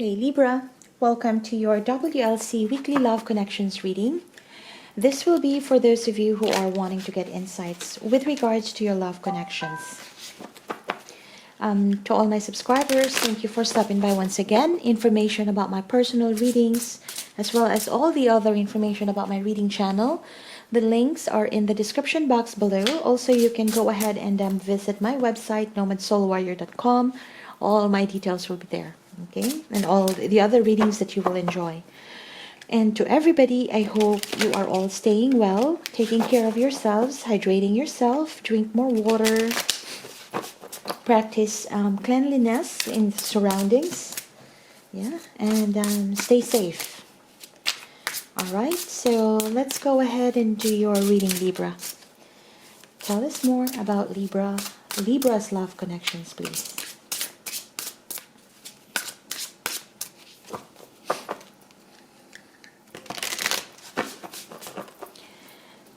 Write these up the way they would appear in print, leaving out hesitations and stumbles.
Hey Libra, welcome to your WLC Weekly Love Connections reading. This will be for those of you who are wanting to get insights with regards to your love connections. To all my subscribers, thank you for stopping by once again. Information about my personal readings, as well as all the other information about my reading channel. The links are in the description box below. Also, you can go ahead and visit my website, NomadSoulWarrior.com. All my details will be there. Okay, and all the other readings that you will enjoy. And to everybody, I hope you are all staying well, taking care of yourselves, hydrating yourself, drink more water, practice cleanliness in surroundings, yeah, and stay safe. All right, so let's go ahead and do your reading, Libra. Tell us more about Libra's love connections, please.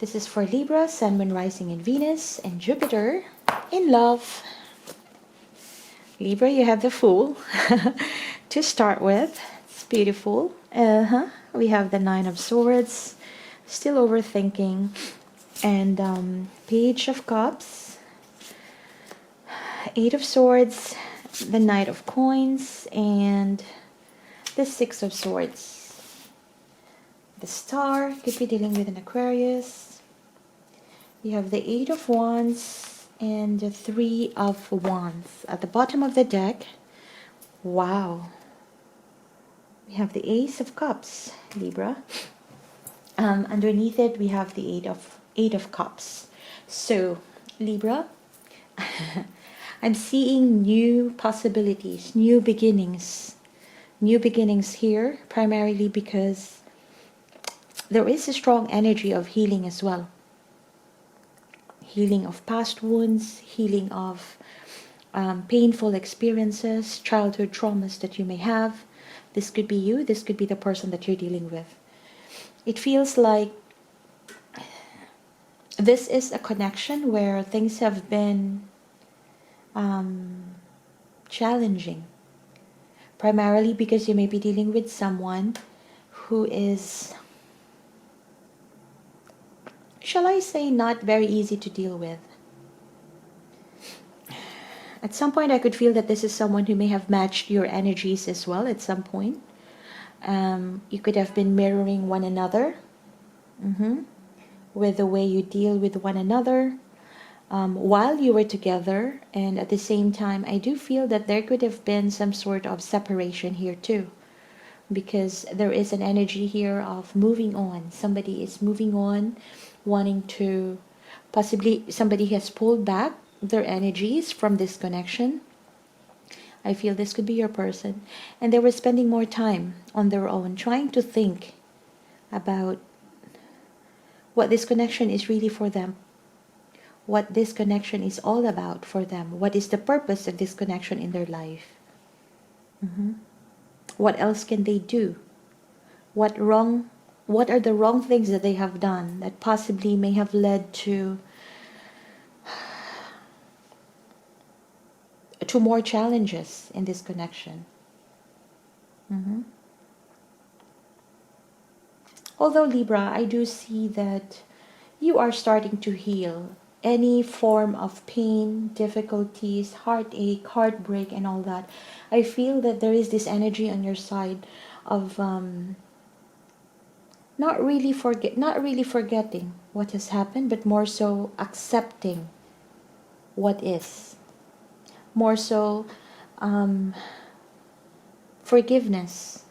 This is for Libra, Sun, Moon, Rising in Venus, and Jupiter in love. Libra, you have the Fool to start with. It's beautiful. We have the Nine of Swords, still overthinking, and Page of Cups, Eight of Swords, the Knight of Coins, and the Six of Swords. The Star could be dealing with an Aquarius. You have the Eight of Wands and the Three of Wands at the bottom of the deck. Wow. We have the Ace of Cups, Libra. Underneath it, we have the Eight of Cups. So, Libra, I'm seeing new possibilities, new beginnings. New beginnings here, primarily because there is a strong energy of healing as well. Healing of past wounds, healing of painful experiences, childhood traumas that you may have. This could be you, this could be the person that you're dealing with. It feels like this is a connection where things have been challenging. Primarily because you may be dealing with someone who is, shall I say, not very easy to deal with. At some point, I could feel that this is someone who may have matched your energies as well at some point. You could have been mirroring one another with the way you deal with one another while you were together. And at the same time, I do feel that there could have been some sort of separation here too. Because there is an energy here of moving on. Somebody is moving on, wanting to, possibly somebody has pulled back their energies from this connection. I feel this could be your person. And they were spending more time on their own, trying to think about what this connection is really for them. What this connection is all about for them. What is the purpose of this connection in their life? What else can they do? What are the wrong things that they have done that possibly may have led to more challenges in this connection? Although Libra, I do see that you are starting to heal any form of pain, difficulties, heartache, heartbreak, and all that. I feel that there is this energy on your side of not really forgetting what has happened, but more so accepting what is. More so forgiveness.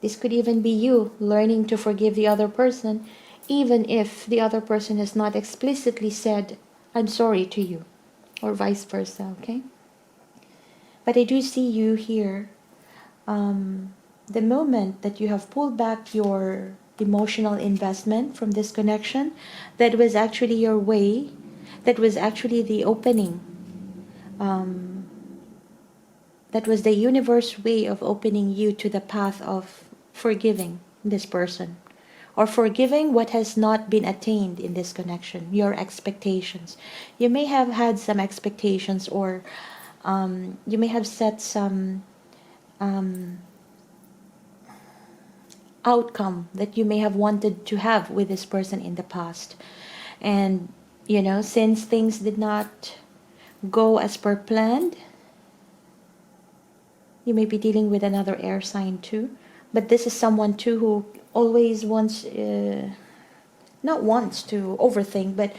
This could even be you learning to forgive the other person, even if the other person has not explicitly said, I'm sorry to you, or vice versa, okay? But I do see you here, the moment that you have pulled back your emotional investment from this connection, that was actually your way, that was actually the opening, that was the universe way of opening you to the path of forgiving this person, or forgiving what has not been attained in this connection, your expectations. You may have had some expectations, or you may have set some outcome that you may have wanted to have with this person in the past. And, since things did not go as per planned, you may be dealing with another air sign too. But this is someone too who always wants, not wants to overthink, but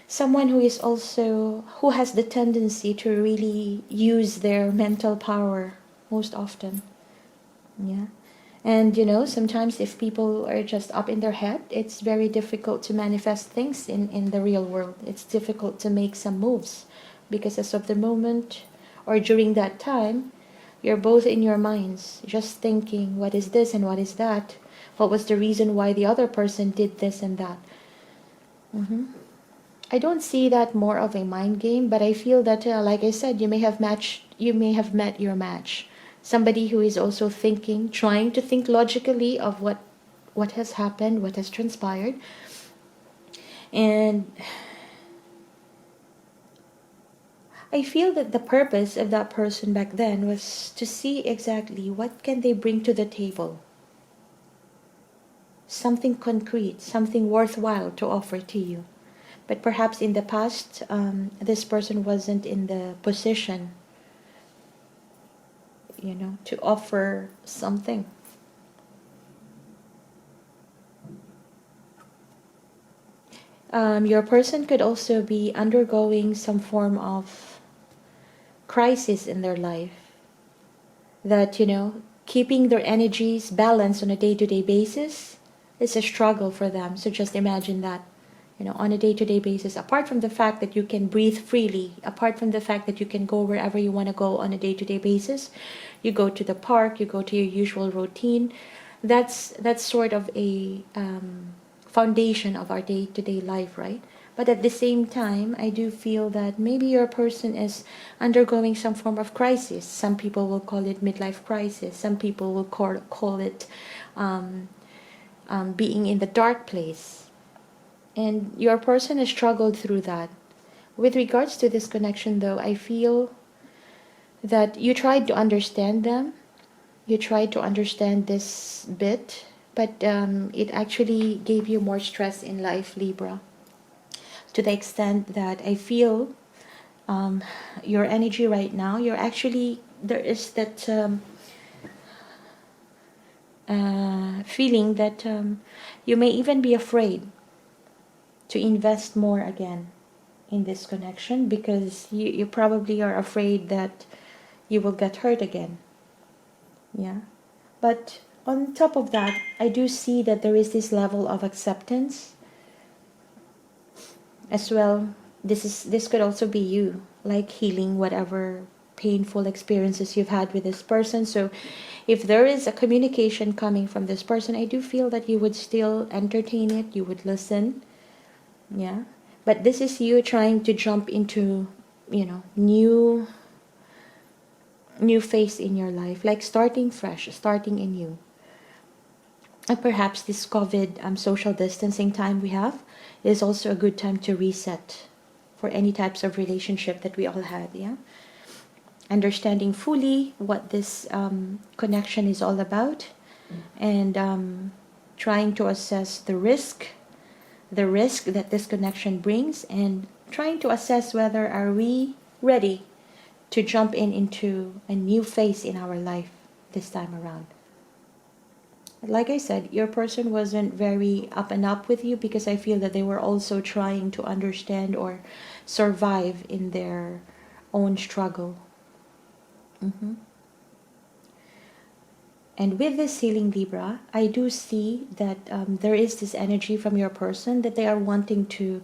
someone who is also, who has the tendency to really use their mental power most often. Yeah. And sometimes if people are just up in their head, it's very difficult to manifest things in the real world. It's difficult to make some moves because as of the moment or during that time, you're both in your minds, just thinking, what is this and what is that? What was the reason why the other person did this and that? I don't see that more of a mind game, but I feel that, like I said, you may have met your match. Somebody who is also thinking, trying to think logically of what has happened, what has transpired. And I feel that the purpose of that person back then was to see exactly what can they bring to the table. Something concrete, something worthwhile to offer to you. But perhaps in the past, this person wasn't in the position, to offer something. Your person could also be undergoing some form of crisis in their life. That, keeping their energies balanced on a day-to-day basis is a struggle for them. So just imagine that. On a day-to-day basis, apart from the fact that you can breathe freely, apart from the fact that you can go wherever you want to go on a day-to-day basis, you go to the park, you go to your usual routine. That's sort of a foundation of our day-to-day life, right? But at the same time, I do feel that maybe your person is undergoing some form of crisis. Some people will call it midlife crisis. Some people will call it being in the dark place. And your person has struggled through that. With regards to this connection, though, I feel that you tried to understand them. You tried to understand this bit, but it actually gave you more stress in life, Libra. To the extent that I feel your energy right now, there is that feeling that you may even be afraid to invest more again in this connection because you probably are afraid that you will get hurt again. Yeah. But on top of that, I do see that there is this level of acceptance as well. This could also be you, like healing whatever painful experiences you've had with this person. So if there is a communication coming from this person, I do feel that you would still entertain it, you would listen. Yeah, but this is you trying to jump into, new phase in your life, like starting fresh, starting anew. And perhaps this COVID social distancing time we have is also a good time to reset for any types of relationship that we all had. Yeah, understanding fully what this connection is all about, and trying to assess the risk that this connection brings, and trying to assess whether are we ready to jump into a new phase in our life this time around. Like I said, your person wasn't very up and up with you because I feel that they were also trying to understand or survive in their own struggle. And with this healing, Libra, I do see that there is this energy from your person that they are wanting to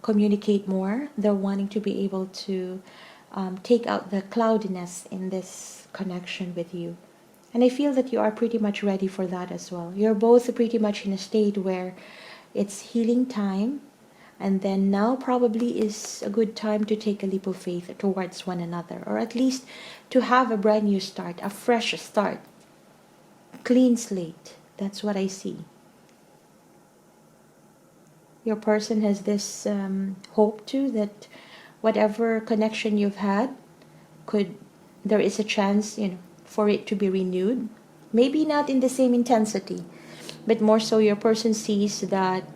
communicate more. They're wanting to be able to take out the cloudiness in this connection with you. And I feel that you are pretty much ready for that as well. You're both pretty much in a state where it's healing time, and then now probably is a good time to take a leap of faith towards one another, or at least to have a brand new start, a fresh start, clean slate. That's what I see. Your person has this hope too that whatever connection you've had there is a chance, for it to be renewed. Maybe not in the same intensity, but more so your person sees that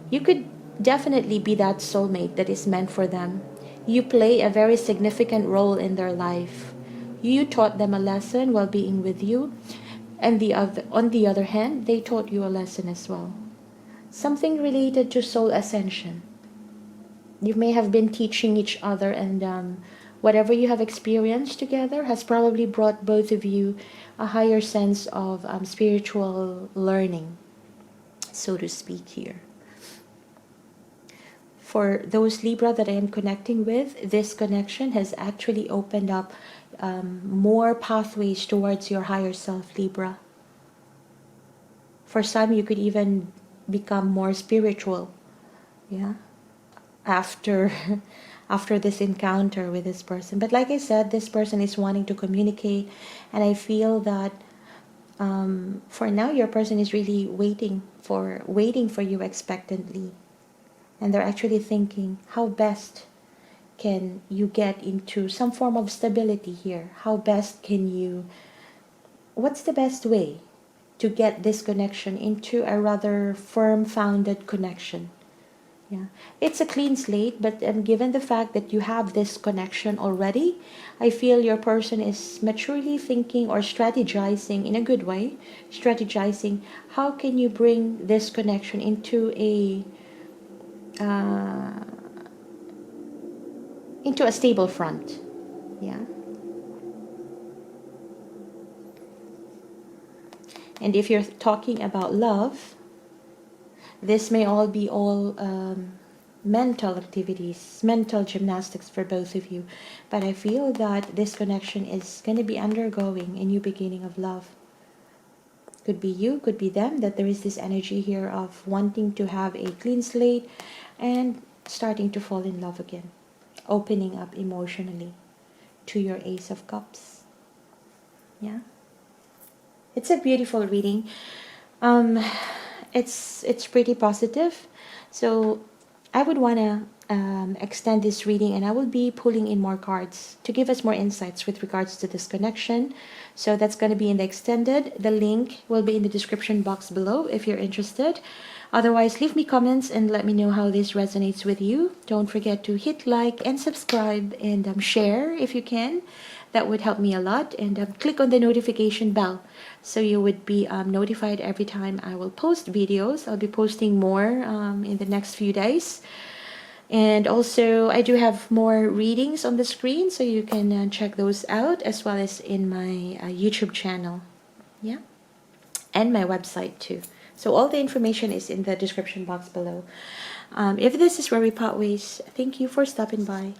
you could definitely be that soulmate that is meant for them. You play a very significant role in their life. You taught them a lesson while being with you, and on the other hand, they taught you a lesson as well. Something related to soul ascension. You may have been teaching each other, and whatever you have experienced together has probably brought both of you a higher sense of spiritual learning, so to speak here. For those Libra that I am connecting with, this connection has actually opened up more pathways towards your higher self, Libra. For some, you could even become more spiritual, yeah, after this encounter with this person. But like I said, this person is wanting to communicate, and I feel that for now, your person is really waiting for you expectantly. And they're actually thinking, how best can you get into some form of stability here? How best can you, what's the best way to get this connection into a rather firm-founded connection? Yeah, it's a clean slate, but given the fact that you have this connection already, I feel your person is maturely thinking or strategizing in a good way, strategizing how can you bring this connection into a stable front. Yeah. And if you're talking about love, this may all be mental activities, mental gymnastics for both of you. But I feel that this connection is going to be undergoing a new beginning of love. Could be you, could be them, that there is this energy here of wanting to have a clean slate and starting to fall in love again, opening up emotionally to your Ace of Cups. Yeah, it's a beautiful reading. It's pretty positive, so I would want to extend this reading, and I will be pulling in more cards to give us more insights with regards to this connection. So that's going to be in the extended. The link will be in the description box below if you're interested. Otherwise, leave me comments and let me know how this resonates with you. Don't forget to hit like and subscribe, and share if you can. That would help me a lot. And click on the notification bell so you would be notified every time I will post videos. I'll be posting more in the next few days. And also, I do have more readings on the screen, so you can check those out, as well as in my YouTube channel. Yeah, and my website too. So all the information is in the description box below. If this is where we part ways, thank you for stopping by.